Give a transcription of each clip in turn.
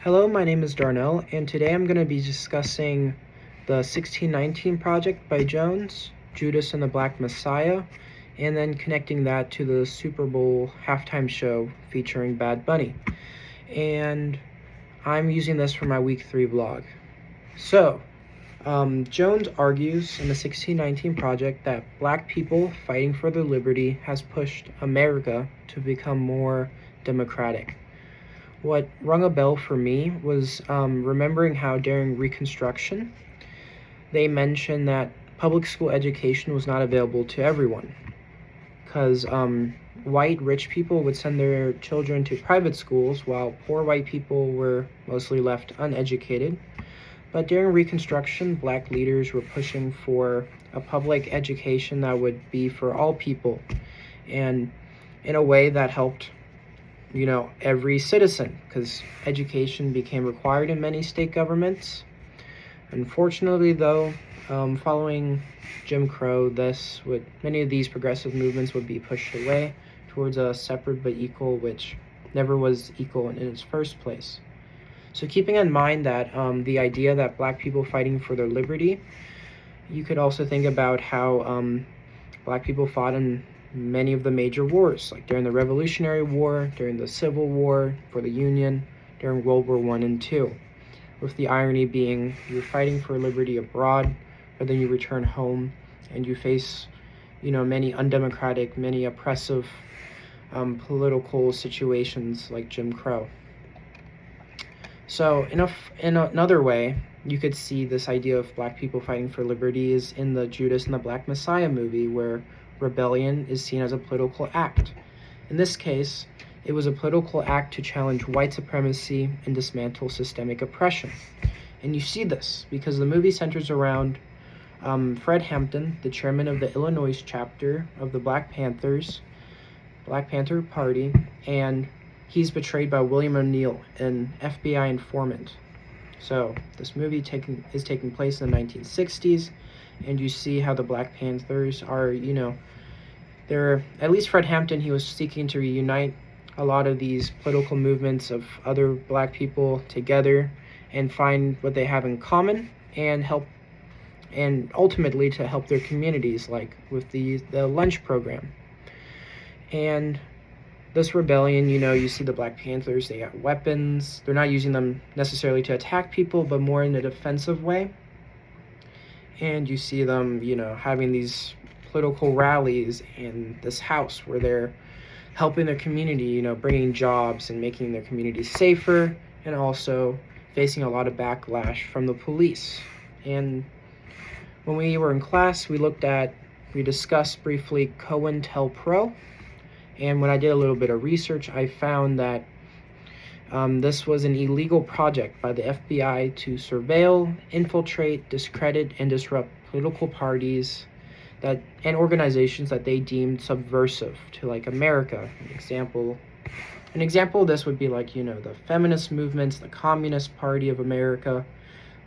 Hello, my name is Darnell, and today I'm going to be discussing the 1619 Project by Jones, Judas and the Black Messiah, and then connecting that to the Super Bowl halftime show featuring Bad Bunny. And I'm using this for my week 3 vlog. So, Jones argues in the 1619 Project that black people fighting for their liberty has pushed America to become more democratic. What rung a bell for me was remembering how during Reconstruction, they mentioned that public school education was not available to everyone because white rich people would send their children to private schools while poor white people were mostly left uneducated. But during Reconstruction, black leaders were pushing for a public education that would be for all people, and in a way that helped every citizen, because education became required in many state governments. Unfortunately, though, following Jim Crow, many of these progressive movements would be pushed away towards a separate but equal, which never was equal in its first place. So keeping in mind that the idea that black people fighting for their liberty, you could also think about how black people fought in many of the major wars, like during the Revolutionary War, during the Civil War for the Union, during World War I and II, with the irony being you're fighting for liberty abroad, but then you return home and you face, many undemocratic, many oppressive political situations like Jim Crow. So in another way, you could see this idea of black people fighting for liberty is in the Judas and the Black Messiah movie, where rebellion is seen as a political act. In this case, it was a political act to challenge white supremacy and dismantle systemic oppression. And you see this because the movie centers around Fred Hampton, the chairman of the Illinois chapter of the Black Panther Party, and he's betrayed by William O'Neill, an FBI informant. So this movie is taking place in the 1960s, and you see how the Black Panthers are, they're, at least Fred Hampton, he was seeking to reunite a lot of these political movements of other black people together and find what they have in common and ultimately to help their communities, like with the lunch program. And this rebellion, you see the Black Panthers, they got weapons. They're not using them necessarily to attack people, but more in a defensive way. And you see them, having these political rallies in this house where they're helping their community, bringing jobs and making their community safer, and also facing a lot of backlash from the police. And when we were in class, we discussed briefly COINTELPRO. And when I did a little bit of research, I found that this was an illegal project by the FBI to surveil, infiltrate, discredit, and disrupt political parties and organizations that they deemed subversive to, like, America. An example of this would be like, the feminist movements, the Communist Party of America,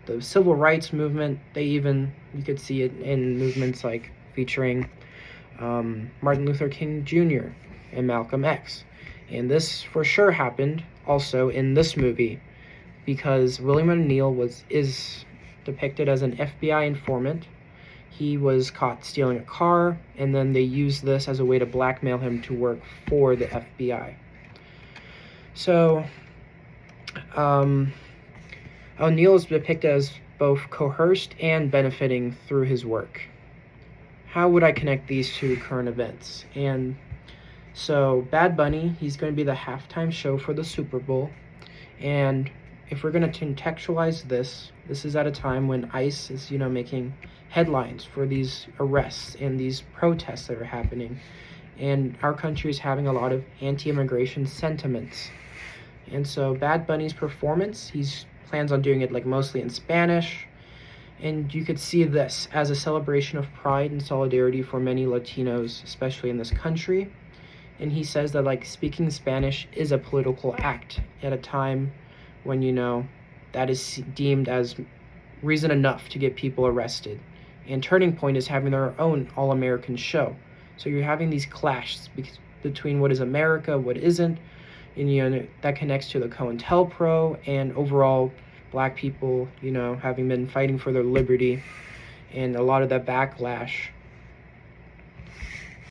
the Civil Rights Movement. You could see it in movements like featuring Martin Luther King Jr. and Malcolm X. And this for sure happened also in this movie, because William O'Neill is depicted as an FBI informant. He was caught stealing a car, and then they used this as a way to blackmail him to work for the FBI. So O'Neill is depicted as both coerced and benefiting through his work. How would I connect these to current events? And so Bad Bunny, he's going to be the halftime show for the Super Bowl. And if we're going to contextualize this is at a time when ICE is, making headlines for these arrests and these protests that are happening. And our country is having a lot of anti-immigration sentiments. And so Bad Bunny's performance, he plans on doing it like mostly in Spanish. And you could see this as a celebration of pride and solidarity for many Latinos, especially in this country. And he says that, like, speaking Spanish is a political act at a time when, that is deemed as reason enough to get people arrested. And Turning Point is having their own all-American show. So you're having these clashes between what is America, what isn't. and that connects to the COINTELPRO and overall black people, having been fighting for their liberty, and a lot of that backlash